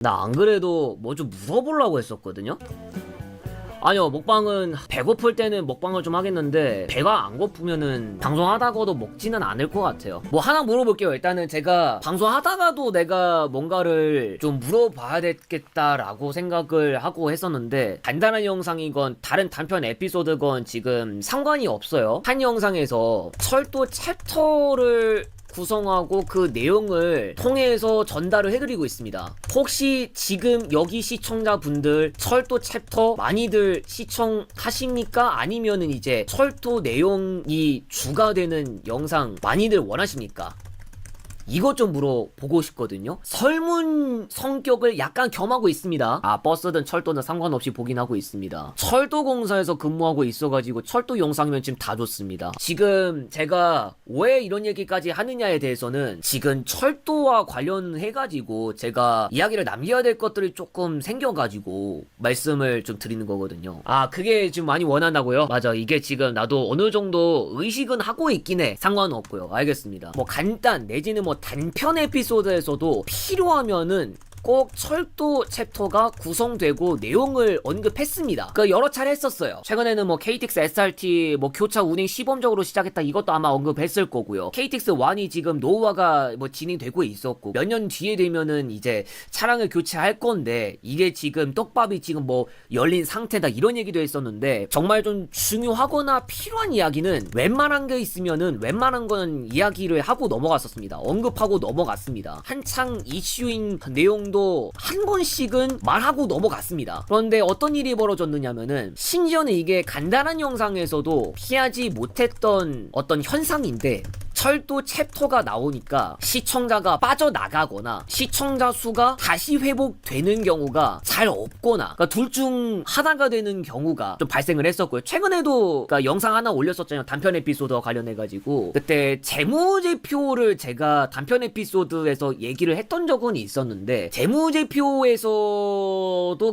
나 안 그래도 뭐 좀 물어보려고 했었거든요? 아니요, 먹방은 배고플 때는 먹방을 좀 하겠는데 배가 안 고프면은 방송하다가도 먹지는 않을 것 같아요. 뭐 하나 물어볼게요. 일단은 제가 방송하다가도 내가 뭔가를 좀 물어봐야 되겠다라고 생각을 하고 했었는데, 간단한 영상이건 다른 단편 에피소드건 지금 상관이 없어요. 한 영상에서 철도 챕터를 구성하고 그 내용을 통해서 전달을 해드리고 있습니다. 혹시 지금 여기 시청자분들 철도 챕터 많이들 시청하십니까? 아니면은 이제 철도 내용이 주가 되는 영상 많이들 원하십니까? 이것 좀 물어보고 싶거든요. 설문 성격을 약간 겸하고 있습니다. 버스든 철도는 상관없이 보긴 하고 있습니다. 철도공사에서 근무하고 있어가지고 철도 영상이면 지금 다 좋습니다. 지금 제가 왜 이런 얘기까지 하느냐에 대해서는 지금 철도와 관련해가지고 제가 이야기를 남겨야 될 것들이 조금 생겨가지고 말씀을 좀 드리는 거거든요. 그게 지금 많이 원한다고요? 맞아, 이게 지금 나도 어느 정도 의식은 하고 있긴 해. 상관은 없고요. 알겠습니다. 뭐 간단 내지는 뭐 단편 에피소드에서도 필요하면은 꼭 철도 챕터가 구성되고 내용을 언급했습니다. 여러 차례 했었어요. 최근에는 뭐 KTX SRT 뭐 교차 운행 시범적으로 시작했다, 이것도 아마 언급했을 거고요. KTX 1이 지금 노후화가 뭐 진행되고 있었고, 몇 년 뒤에 되면은 이제 차량을 교체할 건데 이게 지금 떡밥이 지금 뭐 열린 상태다, 이런 얘기도 했었는데, 정말 좀 중요하거나 필요한 이야기는 웬만한 게 있으면은 웬만한 건 이야기를 하고 넘어갔었습니다. 언급하고 넘어갔습니다. 한창 이슈인 내용 한 번씩은 말하고 넘어갔습니다. 그런데 어떤 일이 벌어졌느냐면은, 심지어는 이게 간단한 영상에서도 피하지 못했던 어떤 현상인데, 철도 챕터가 나오니까 시청자가 빠져나가거나 시청자 수가 다시 회복되는 경우가 잘 없거나, 그러니까 둘 중 하나가 되는 경우가 좀 발생을 했었고요. 최근에도 영상 하나 올렸었잖아요. 단편 에피소드와 관련해가지고 그때 재무제표를 제가 단편 에피소드에서 얘기를 했던 적은 있었는데, 재무제표에서도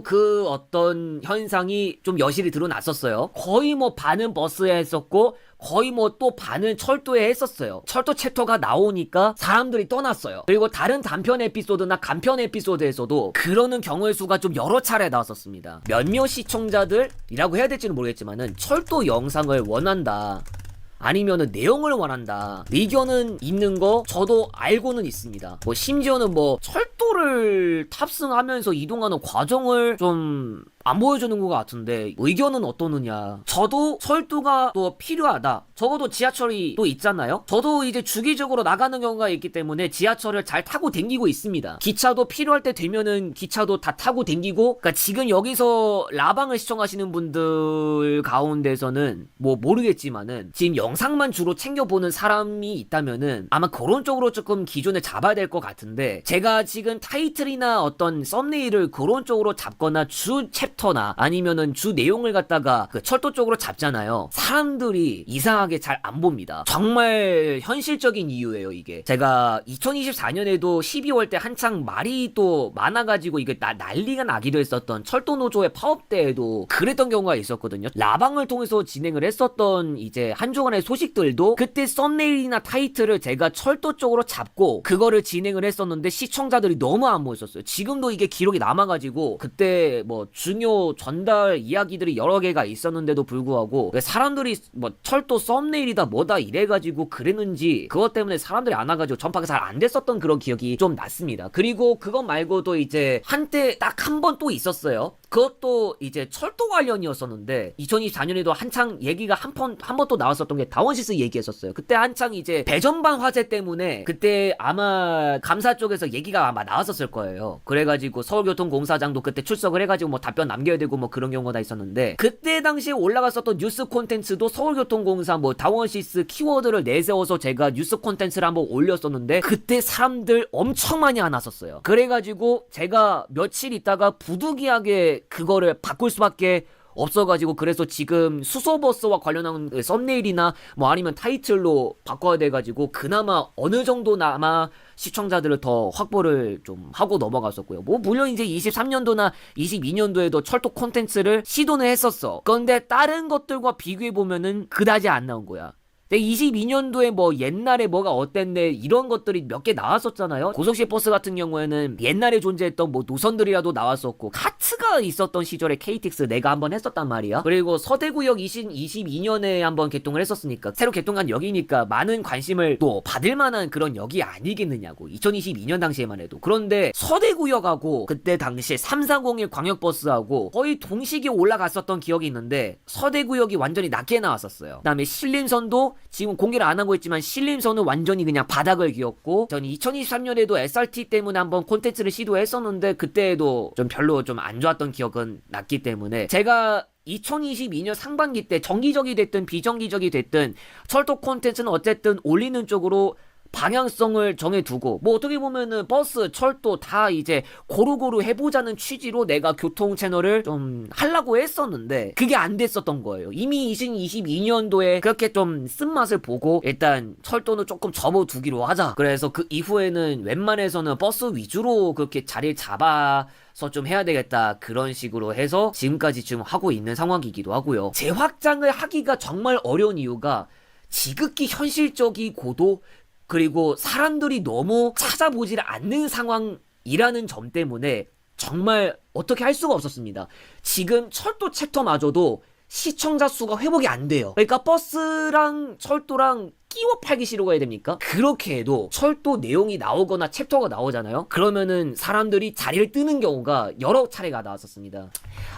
그 어떤 현상이 좀 여실히 드러났었어요. 거의 뭐 반은 버스에 했었고 거의 뭐 또 반은 철도에 했었어요. 철도 챕터가 나오니까 사람들이 떠났어요. 그리고 다른 단편 에피소드나 간편 에피소드에서도 그러는 경우의 수가 좀 여러 차례 나왔었습니다. 몇몇 시청자들이라고 해야 될지는 모르겠지만은 철도 영상을 원한다, 아니면은 내용을 원한다, 의견은 있는 거 저도 알고는 있습니다. 뭐 심지어는 뭐 철도를 탑승하면서 이동하는 과정을 좀 안 보여주는 것 같은데 의견은 어떠느냐. 저도 철도가 또 필요하다. 적어도 지하철이 또 있잖아요. 저도 이제 주기적으로 나가는 경우가 있기 때문에 지하철을 잘 타고 댕기고 있습니다. 기차도 필요할 때 되면은 기차도 다 타고 댕기고, 그러니까 지금 여기서 라방을 시청하시는 분들 가운데서는 뭐 모르겠지만은 지금 영상만 주로 챙겨보는 사람이 있다면은 아마 그런 쪽으로 조금 기준을 잡아야 될 것 같은데, 제가 지금 타이틀이나 어떤 썸네일을 그런 쪽으로 잡거나 주 챕터나 아니면은 주 내용을 갖다가 그 철도 쪽으로 잡잖아요. 사람들이 이상하게 잘 안 봅니다. 정말 현실적인 이유예요, 이게. 제가 2024년에도 12월 때 한창 말이 또 많아가지고 이게 난리가 나기도 했었던 철도 노조의 파업 때에도 그랬던 경우가 있었거든요. 라방을 통해서 진행을 했었던 이제 한 주간의 소식들도 그때 썸네일이나 타이틀을 제가 철도 쪽으로 잡고 그거를 진행을 했었는데 시청자들이 너무 안 모였었어요. 지금도 이게 기록이 남아가지고 그때 뭐 중요 전달 이야기들이 여러 개가 있었는데도 불구하고 사람들이 뭐 철도 썸네일이다 뭐다 이래가지고 그랬는지, 그것 때문에 사람들이 안 와가지고 전파가 잘 안 됐었던 그런 기억이 좀 났습니다. 그리고 그것 말고도 이제 한때 딱 한 번 또 있었어요. 그것도 이제 철도 관련이었었는데 2024년에도 한창 얘기가 한 번 또 나왔었던 게 다원시스 얘기했었어요. 그때 한창 이제 배전반 화재 때문에 그때 아마 감사 쪽에서 얘기가 아마 나왔었을 거예요. 그래가지고 서울교통공사장도 그때 출석을 해가지고 뭐 답변 남겨야 되고 뭐 그런 경우가 다 있었는데, 그때 당시에 올라갔었던 뉴스 콘텐츠도 서울교통공사 뭐 다원시스 키워드를 내세워서 제가 뉴스 콘텐츠를 한번 올렸었는데 그때 사람들 엄청 많이 안 왔었어요. 그래가지고 제가 며칠 있다가 부득이하게 그거를 바꿀 수밖에 없어가지고, 그래서 지금 수소버스와 관련한 썸네일이나 뭐 아니면 타이틀로 바꿔야 돼가지고 그나마 어느 정도나마 시청자들을 더 확보를 좀 하고 넘어갔었고요. 뭐 물론 이제 23년도나 22년도에도 철도 콘텐츠를 시도는 했었어. 그런데 다른 것들과 비교해보면은 그다지 안 나온 거야. 근데 22년도에 뭐 옛날에 뭐가 어땠네 이런 것들이 몇 개 나왔었잖아요. 고속시 버스 같은 경우에는 옛날에 존재했던 뭐 노선들이라도 나왔었고, 카트가 있었던 시절에 KTX 내가 한번 했었단 말이야. 그리고 서대구역 22년에 한번 개통을 했었으니까, 새로 개통한 역이니까 많은 관심을 또 받을 만한 그런 역이 아니겠느냐고, 2022년 당시에만 해도. 그런데 서대구역하고 그때 당시에 3401 광역버스하고 거의 동시기에 올라갔었던 기억이 있는데, 서대구역이 완전히 낮게 나왔었어요. 그 다음에 신림선도 지금 공개를 안 하고 있지만 신림선은 완전히 그냥 바닥을 기었고, 저는 2023년에도 SRT 때문에 한번 콘텐츠를 시도했었는데 그때도 좀 별로 좀 안 좋았던 기억은 났기 때문에, 제가 2022년 상반기 때 정기적이 됐든 비정기적이 됐든 철도 콘텐츠는 어쨌든 올리는 쪽으로 방향성을 정해두고, 뭐 어떻게 보면은 버스, 철도 다 이제 고루고루 해보자는 취지로 내가 교통 채널을 좀 하려고 했었는데 그게 안 됐었던 거예요. 이미 2022년도에 그렇게 좀 쓴맛을 보고 일단 철도는 조금 접어두기로 하자. 그래서 그 이후에는 웬만해서는 버스 위주로 그렇게 자리를 잡아서 좀 해야 되겠다, 그런 식으로 해서 지금까지 지금 하고 있는 상황이기도 하고요. 재확장을 하기가 정말 어려운 이유가 지극히 현실적이고도, 그리고 사람들이 너무 찾아보질 않는 상황이라는 점 때문에 정말 어떻게 할 수가 없었습니다. 지금 철도 챕터마저도 시청자 수가 회복이 안 돼요. 그러니까 버스랑 철도랑 끼워 팔기 싫어가 해야 됩니까? 그렇게 해도 철도 내용이 나오거나 챕터가 나오잖아요? 그러면은 사람들이 자리를 뜨는 경우가 여러 차례가 나왔었습니다.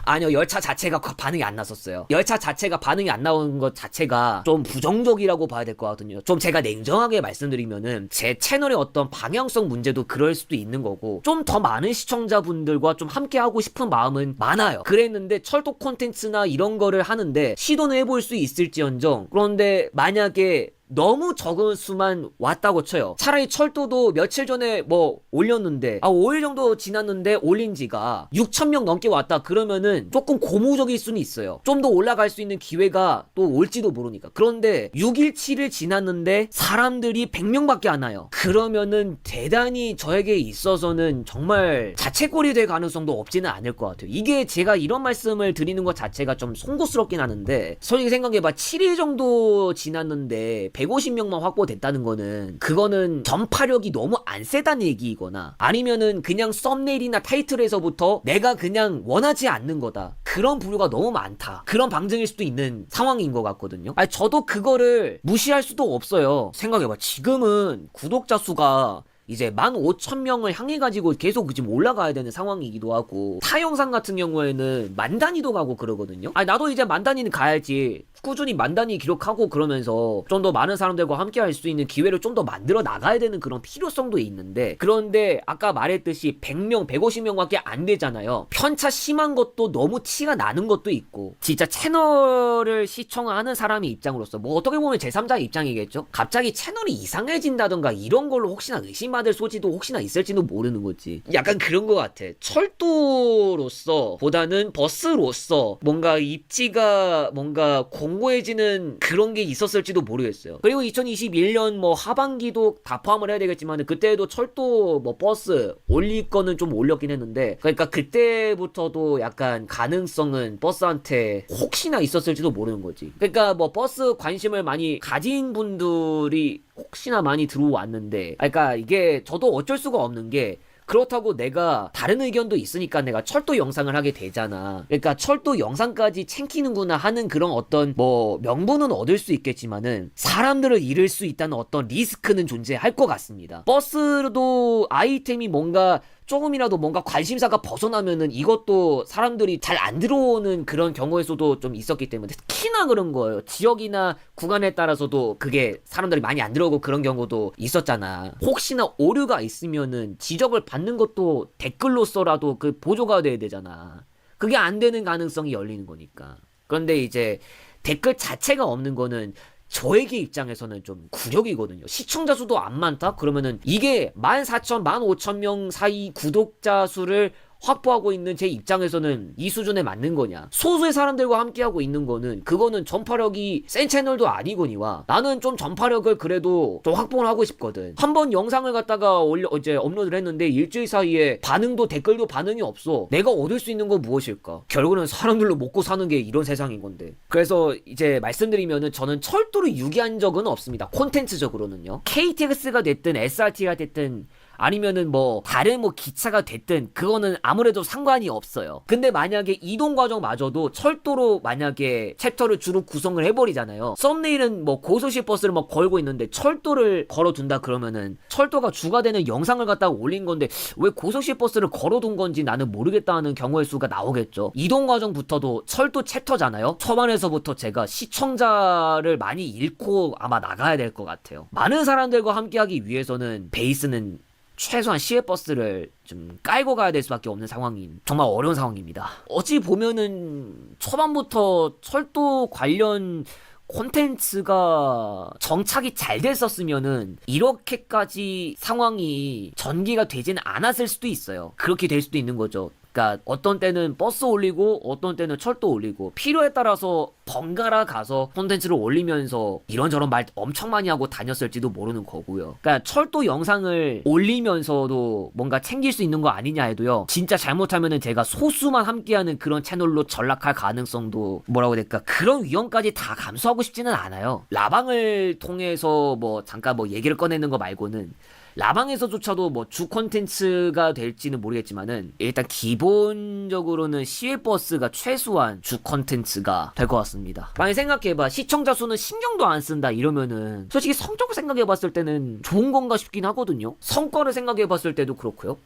아니요, 열차 자체가 반응이 안 났었어요. 열차 자체가 반응이 안 나오는 것 자체가 좀 부정적이라고 봐야 될 것 같거든요. 좀 제가 냉정하게 말씀드리면은 제 채널의 어떤 방향성 문제도 그럴 수도 있는 거고, 좀 더 많은 시청자분들과 좀 함께 하고 싶은 마음은 많아요. 그랬는데 철도 콘텐츠나 이런 거를 하는데 시도는 해볼 수 있을지언정, 그런데 만약에 너무 적은 수만 왔다고 쳐요. 차라리 철도도 며칠 전에 뭐 올렸는데 5일 정도 지났는데 올린 지가 6,000명 넘게 왔다 그러면은 조금 고무적일 수는 있어요. 좀 더 올라갈 수 있는 기회가 또 올지도 모르니까. 그런데 6일 7일 지났는데 사람들이 100명밖에 안 와요. 그러면은 대단히 저에게 있어서는 정말 자책골이 될 가능성도 없지는 않을 것 같아요. 이게 제가 이런 말씀을 드리는 것 자체가 좀 송구스럽긴 하는데, 솔직히 생각해봐. 7일 정도 지났는데 150명만 확보됐다는 거는, 그거는 전파력이 너무 안 세다는 얘기이거나, 아니면은 그냥 썸네일이나 타이틀에서부터 내가 그냥 원하지 않는 거다, 그런 부류가 너무 많다, 그런 방증일 수도 있는 상황인 것 같거든요. 아니, 저도 그거를 무시할 수도 없어요. 생각해봐. 지금은 구독자 수가 이제 15,000명을 향해 가지고 계속 지금 올라가야 되는 상황이기도 하고, 타 영상 같은 경우에는 만 단위도 가고 그러거든요. 아니, 나도 이제 만 단위는 가야지 꾸준히 만 단위 기록하고 그러면서 좀 더 많은 사람들과 함께 할 수 있는 기회를 좀 더 만들어 나가야 되는 그런 필요성도 있는데, 그런데 아까 말했듯이 100명, 150명밖에 안 되잖아요. 편차 심한 것도 너무 티가 나는 것도 있고, 진짜 채널을 시청하는 사람의 입장으로서, 뭐 어떻게 보면 제3자의 입장이겠죠? 갑자기 채널이 이상해진다던가 이런 걸로 혹시나 의심받을 소지도 혹시나 있을지도 모르는 거지. 약간 그런 것 같아. 철도로서 보다는 버스로서 뭔가 입지가 뭔가 공고해지는 그런 게 있었을지도 모르겠어요. 그리고 2021년 뭐 하반기도 다 포함을 해야 되겠지만, 그때도 철도 뭐 버스 올릴 거는 좀 올렸긴 했는데, 그러니까 그때부터도 약간 가능성은 버스한테 혹시나 있었을지도 모르는 거지. 그러니까 뭐 버스 관심을 많이 가진 분들이 혹시나 많이 들어왔는데, 그러니까 이게 저도 어쩔 수가 없는 게, 그렇다고 내가 다른 의견도 있으니까 내가 철도 영상을 하게 되잖아. 그러니까 철도 영상까지 챙기는구나 하는 그런 어떤 뭐 명분은 얻을 수 있겠지만은 사람들을 잃을 수 있다는 어떤 리스크는 존재할 것 같습니다. 버스도 아이템이 뭔가 조금이라도 뭔가 관심사가 벗어나면은 이것도 사람들이 잘 안 들어오는 그런 경우에서도 좀 있었기 때문에, 특히나 그런 거예요. 지역이나 구간에 따라서도 그게 사람들이 많이 안 들어오고 그런 경우도 있었잖아. 혹시나 오류가 있으면은 지적을 받는 것도 댓글로서라도 그 보조가 돼야 되잖아. 그게 안 되는 가능성이 열리는 거니까. 그런데 이제 댓글 자체가 없는 거는 저에게 입장에서는 좀 굴욕이거든요. 시청자 수도 안 많다? 그러면은 이게 14,000, 15,000명 사이 구독자 수를 확보하고 있는 제 입장에서는 이 수준에 맞는 거냐. 소수의 사람들과 함께하고 있는 거는 그거는 전파력이 센 채널도 아니거니와 나는 좀 전파력을 그래도 좀 확보를 하고 싶거든. 한번 영상을 갖다가 이제 업로드를 했는데 일주일 사이에 반응도 댓글도 반응이 없어. 내가 얻을 수 있는 건 무엇일까? 결국은 사람들로 먹고 사는 게 이런 세상인 건데. 그래서 이제 말씀드리면은 저는 철도를 유기한 적은 없습니다. 콘텐츠적으로는요. KTX가 됐든 SRT가 됐든 아니면은 뭐 다른 뭐 기차가 됐든 그거는 아무래도 상관이 없어요. 근데 만약에 이동 과정마저도 철도로 만약에 챕터를 주로 구성을 해버리잖아요. 썸네일은 뭐 고속시 버스를 막 걸고 있는데 철도를 걸어둔다 그러면은 철도가 주가 되는 영상을 갖다가 올린 건데 왜 고속시 버스를 걸어둔 건지 나는 모르겠다는 경우의 수가 나오겠죠. 이동 과정부터도 철도 챕터잖아요. 초반에서부터 제가 시청자를 많이 잃고 아마 나가야 될 것 같아요. 많은 사람들과 함께하기 위해서는 베이스는 최소한 시외버스를 좀 깔고 가야 될 수밖에 없는 상황인 정말 어려운 상황입니다. 어찌 보면은 초반부터 철도 관련 콘텐츠가 정착이 잘 됐었으면은 이렇게까지 상황이 전개가 되지는 않았을 수도 있어요. 그렇게 될 수도 있는 거죠. 그러니까 어떤 때는 버스 올리고 어떤 때는 철도 올리고 필요에 따라서 번갈아 가서 콘텐츠를 올리면서 이런저런 말 엄청 많이 하고 다녔을지도 모르는 거고요. 그러니까 철도 영상을 올리면서도 뭔가 챙길 수 있는 거 아니냐 해도요. 진짜 잘못하면은 제가 소수만 함께하는 그런 채널로 전락할 가능성도 뭐라고 해야 될까? 그런 위험까지 다 감수하고 싶지는 않아요. 라방을 통해서 뭐 잠깐 뭐 얘기를 꺼내는 거 말고는 라방에서조차도 뭐 주 콘텐츠가 될지는 모르겠지만은 일단 기본적으로는 시외버스가 최소한 주 콘텐츠가 될 것 같습니다. 만약 생각해봐. 시청자 수는 신경도 안 쓴다 이러면은 솔직히 성적을 생각해봤을 때는 좋은 건가 싶긴 하거든요. 성과를 생각해봤을 때도 그렇고요.